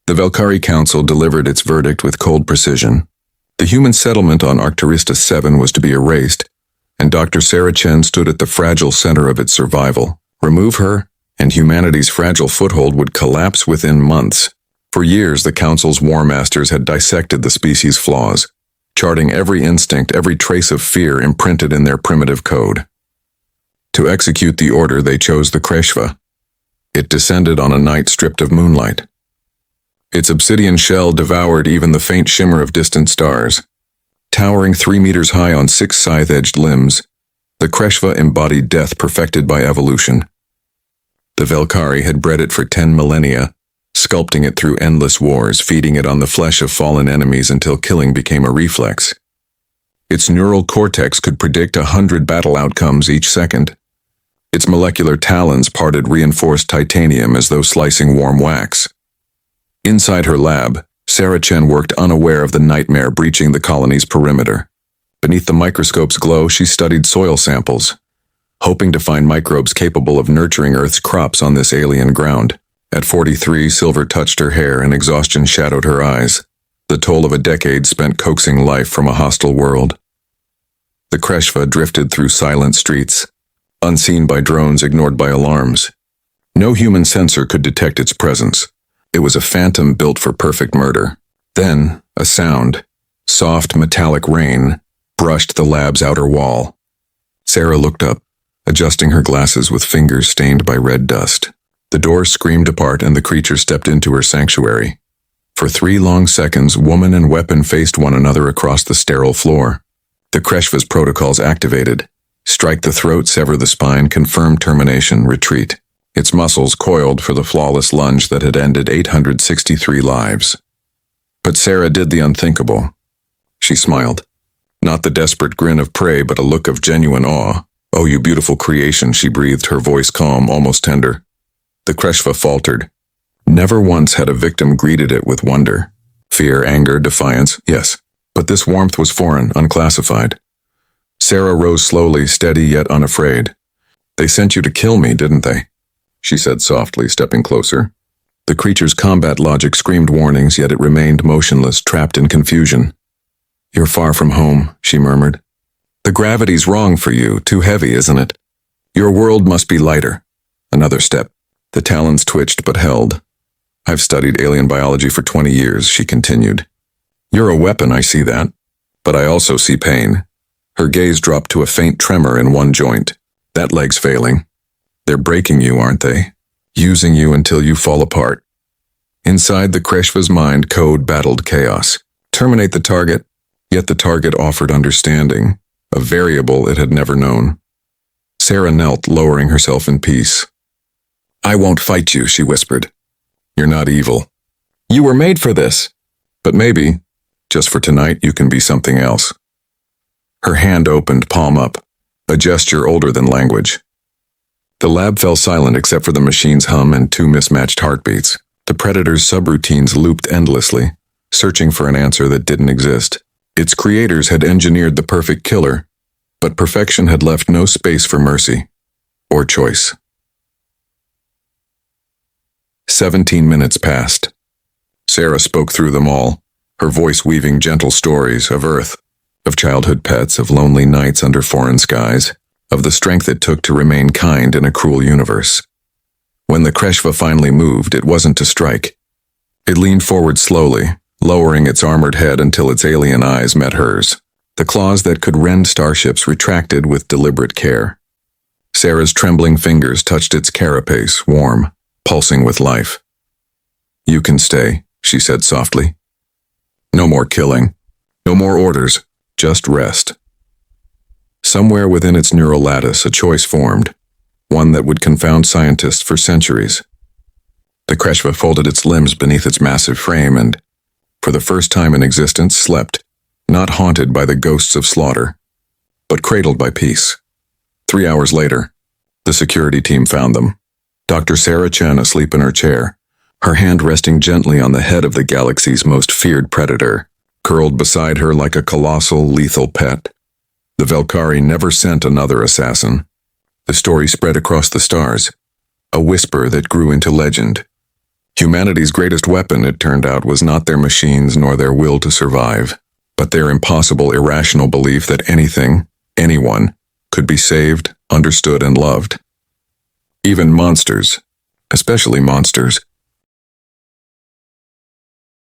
The Velcari Council delivered its verdict with cold precision. The human settlement on Arcturista 7 was to be erased, and Dr. Sarah Chen stood at the fragile center of its survival. Remove her, and humanity's fragile foothold would collapse within months. For years, the Council's war masters had dissected the species' flaws, charting every instinct, every trace of fear imprinted in their primitive code. To execute the order, they chose the Kreshva. It descended on a night stripped of moonlight. Its obsidian shell devoured even the faint shimmer of distant stars. Towering 3 meters high on 6 scythe-edged limbs, the Kreshva embodied death perfected by evolution. The Velcari had bred it for 10 millennia, sculpting it through endless wars, feeding it on the flesh of fallen enemies until killing became a reflex. Its neural cortex could predict 100 battle outcomes each second. Its molecular talons parted reinforced titanium as though slicing warm wax. Inside her lab, Sarah Chen worked unaware of the nightmare breaching the colony's perimeter. Beneath the microscope's glow, she studied soil samples, hoping to find microbes capable of nurturing Earth's crops on this alien ground. At 43, silver touched her hair and exhaustion shadowed her eyes, the toll of a decade spent coaxing life from a hostile world. The Kreshva drifted through silent streets, unseen by drones, ignored by alarms. No human sensor could detect its presence. It was a phantom built for perfect murder. Then, a sound, soft metallic rain, brushed the lab's outer wall. Sarah looked up, adjusting her glasses with fingers stained by red dust. The door screamed apart and the creature stepped into her sanctuary. For 3 long seconds, woman and weapon faced one another across the sterile floor. The Kreshva's protocols activated. Strike the throat, sever the spine, confirm termination, retreat. Its muscles coiled for the flawless lunge that had ended 863 lives. But Sarah did the unthinkable. She smiled. Not the desperate grin of prey, but a look of genuine awe. "Oh, you beautiful creation," she breathed, her voice calm, almost tender. The Kreshva faltered. Never once had a victim greeted it with wonder. Fear, anger, defiance, yes. But this warmth was foreign, unclassified. Sarah rose slowly, steady yet unafraid. "They sent you to kill me, didn't they?" she said softly, stepping closer. The creature's combat logic screamed warnings, yet it remained motionless, trapped in confusion. "You're far from home," she murmured. "The gravity's wrong for you, too heavy, isn't it? Your world must be lighter." Another step. The talons twitched but held. "I've studied alien biology for 20 years, she continued. "You're a weapon, I see that. But I also see pain." Her gaze dropped to a faint tremor in one joint. "That leg's failing. They're breaking you, aren't they? Using you until you fall apart." Inside the Kreshva's mind, code battled chaos. Terminate the target, yet the target offered understanding, a variable it had never known. Sarah knelt, lowering herself in peace. "I won't fight you," she whispered. "You're not evil. You were made for this. But maybe, just for tonight, you can be something else." Her hand opened, palm up, a gesture older than language. The lab fell silent except for the machine's hum and 2 mismatched heartbeats. The Predator's subroutines looped endlessly, searching for an answer that didn't exist. Its creators had engineered the perfect killer, but perfection had left no space for mercy or choice. 17 minutes passed. Sarah spoke through them all, her voice weaving gentle stories of Earth, of childhood pets, of lonely nights under foreign skies, of the strength it took to remain kind in a cruel universe. When the Kreshva finally moved, it wasn't to strike. It leaned forward slowly, lowering its armored head until its alien eyes met hers. The claws that could rend starships retracted with deliberate care. Sarah's trembling fingers touched its carapace, warm, pulsing with life. "You can stay," she said softly. "No more killing. No more orders. Just rest." Somewhere within its neural lattice, a choice formed, one that would confound scientists for centuries. The Kreshva folded its limbs beneath its massive frame and, for the first time in existence, slept, not haunted by the ghosts of slaughter, but cradled by peace. 3 hours later, the security team found them. Dr. Sarah Chen asleep in her chair, her hand resting gently on the head of the galaxy's most feared predator, curled beside her like a colossal, lethal pet. The Velcari never sent another assassin. The story spread across the stars, a whisper that grew into legend. Humanity's greatest weapon, it turned out, was not their machines nor their will to survive, but their impossible, irrational belief that anything, anyone, could be saved, understood, and loved. Even monsters, especially monsters,